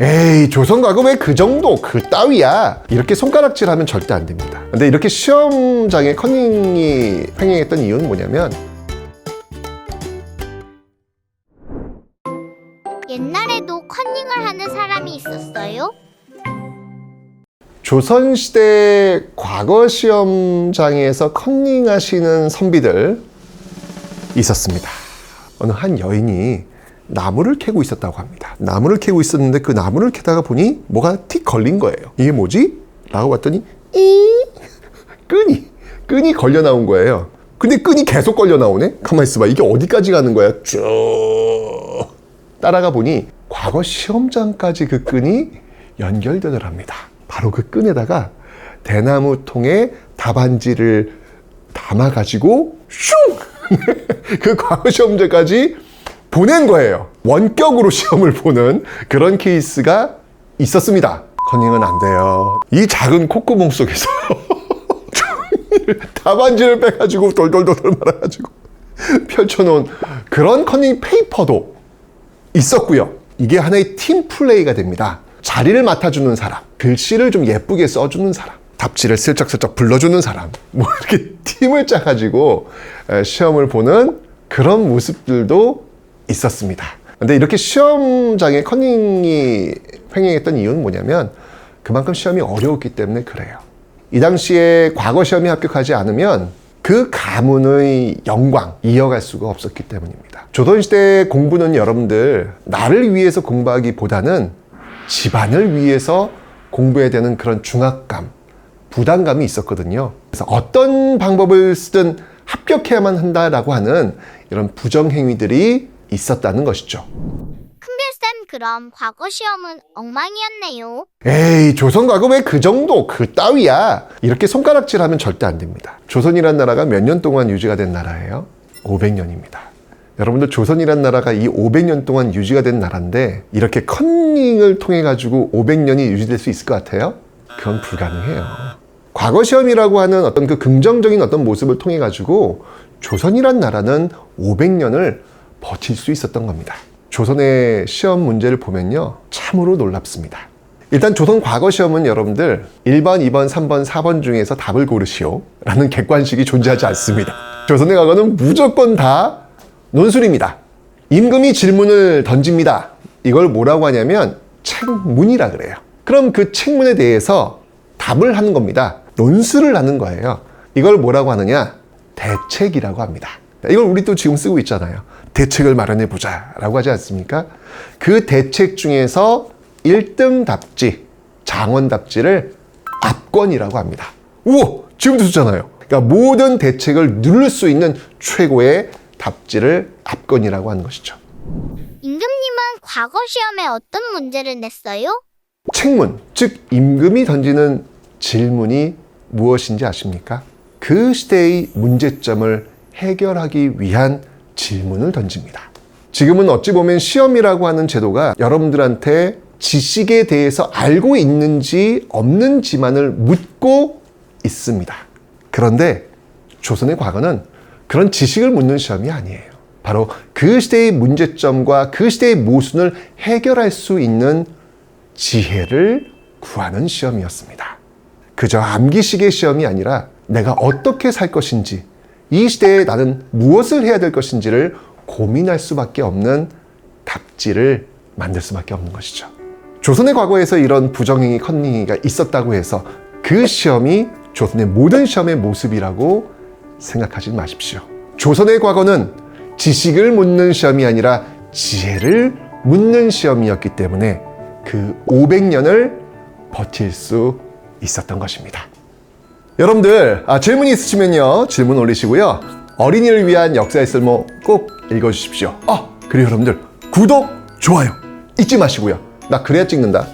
에이, 조선과거 왜 그 정도 그 따위야, 이렇게 손가락질하면 절대 안 됩니다. 근데 이렇게 시험장에 커닝이 횡행했던 이유는 뭐냐면, 옛날에도 커닝을 하는 사람이 있었어요? 조선시대 과거 시험장에서 커닝하시는 선비들 있었습니다. 어느 한 여인이 나무를 캐고 있었다고 합니다. 나무를 캐고 있었는데 그 나무를 캐다가 보니 뭐가 틱 걸린 거예요. 이게 뭐지? 라고 봤더니 끈이 걸려 나온 거예요. 근데 끈이 계속 걸려 나오네? 가만히 있어봐. 이게 어디까지 가는 거야? 쭉 따라가 보니 과거 시험장까지 그 끈이 연결되더랍니다. 바로 그 끈에다가 대나무 통에 답안지를 담아가지고 슝! 그 과거 시험장까지 보낸 거예요. 원격으로 시험을 보는 그런 케이스가 있었습니다. 커닝은 안 돼요. 이 작은 콧구멍 속에서 답안지를 빼가지고 돌돌돌 말아가지고 펼쳐놓은 그런 커닝 페이퍼도 있었고요. 이게 하나의 팀 플레이가 됩니다. 자리를 맡아주는 사람, 글씨를 좀 예쁘게 써주는 사람, 답지를 슬쩍슬쩍 불러주는 사람, 뭐 이렇게 팀을 짜가지고 시험을 보는 그런 모습들도 있었습니다. 근데 이렇게 시험장에 커닝이 횡행했던 이유는 뭐냐면, 그만큼 시험이 어려웠기 때문에 그래요. 이 당시에 과거 시험에 합격하지 않으면 그 가문의 영광 이어갈 수가 없었기 때문입니다. 조선시대 공부는 여러분들, 나를 위해서 공부하기보다는 집안을 위해서 공부해야 되는 그런 중압감, 부담감이 있었거든요. 그래서 어떤 방법을 쓰든 합격해야만 한다라고 하는 이런 부정행위들이 있었다는 것이죠. 큰별쌤, 그럼 과거 시험은 엉망이었네요. 에이, 조선과거 왜 그 정도 그 따위야, 이렇게 손가락질하면 절대 안 됩니다. 조선이란 나라가 몇 년 동안 유지가 된 나라예요? 500년입니다. 여러분들, 조선이란 나라가 이 500년 동안 유지가 된 나라인데 이렇게 커닝을 통해 가지고 500년이 유지될 수 있을 것 같아요? 그건 불가능해요. 과거 시험이라고 하는 어떤 그 긍정적인 어떤 모습을 통해 가지고 조선이란 나라는 500년을 버틸 수 있었던 겁니다. 조선의 시험 문제를 보면요, 참으로 놀랍습니다. 일단 조선 과거 시험은 여러분들 1번, 2번, 3번, 4번 중에서 답을 고르시오 라는 객관식이 존재하지 않습니다. 조선의 과거는 무조건 다 논술입니다. 임금이 질문을 던집니다. 이걸 뭐라고 하냐면 책문이라 그래요. 그럼 그 책문에 대해서 답을 하는 겁니다. 논술을 하는 거예요. 이걸 뭐라고 하느냐? 대책이라고 합니다. 이걸 우리 또 지금 쓰고 있잖아요. 대책을 마련해 보자 라고 하지 않습니까? 그 대책 중에서 1등 답지, 장원 답지를 압권이라고 합니다. 우와! 지금도 쓰잖아요. 그러니까 모든 대책을 누를 수 있는 최고의 답지를 압권이라고 하는 것이죠. 임금님은 과거 시험에 어떤 문제를 냈어요? 책문, 즉 임금이 던지는 질문이 무엇인지 아십니까? 그 시대의 문제점을 해결하기 위한 질문을 던집니다. 지금은 어찌 보면 시험이라고 하는 제도가 여러분들한테 지식에 대해서 알고 있는지 없는지만을 묻고 있습니다. 그런데 조선의 과거는 그런 지식을 묻는 시험이 아니에요. 바로 그 시대의 문제점과 그 시대의 모순을 해결할 수 있는 지혜를 구하는 시험이었습니다. 그저 암기식의 시험이 아니라 내가 어떻게 살 것인지, 이 시대에 나는 무엇을 해야 될 것인지를 고민할 수밖에 없는 답지를 만들 수밖에 없는 것이죠. 조선의 과거에서 이런 부정행위, 커닝이가 있었다고 해서 그 시험이 조선의 모든 시험의 모습이라고 생각하지 마십시오. 조선의 과거는 지식을 묻는 시험이 아니라 지혜를 묻는 시험이었기 때문에 그 500년을 버틸 수 있었던 것입니다. 여러분들, 질문이 있으시면요, 질문 올리시고요. 어린이를 위한 역사의 쓸모 꼭 읽어주십시오. 그리고 여러분들, 구독, 좋아요 잊지 마시고요. 나 그래야 찍는다.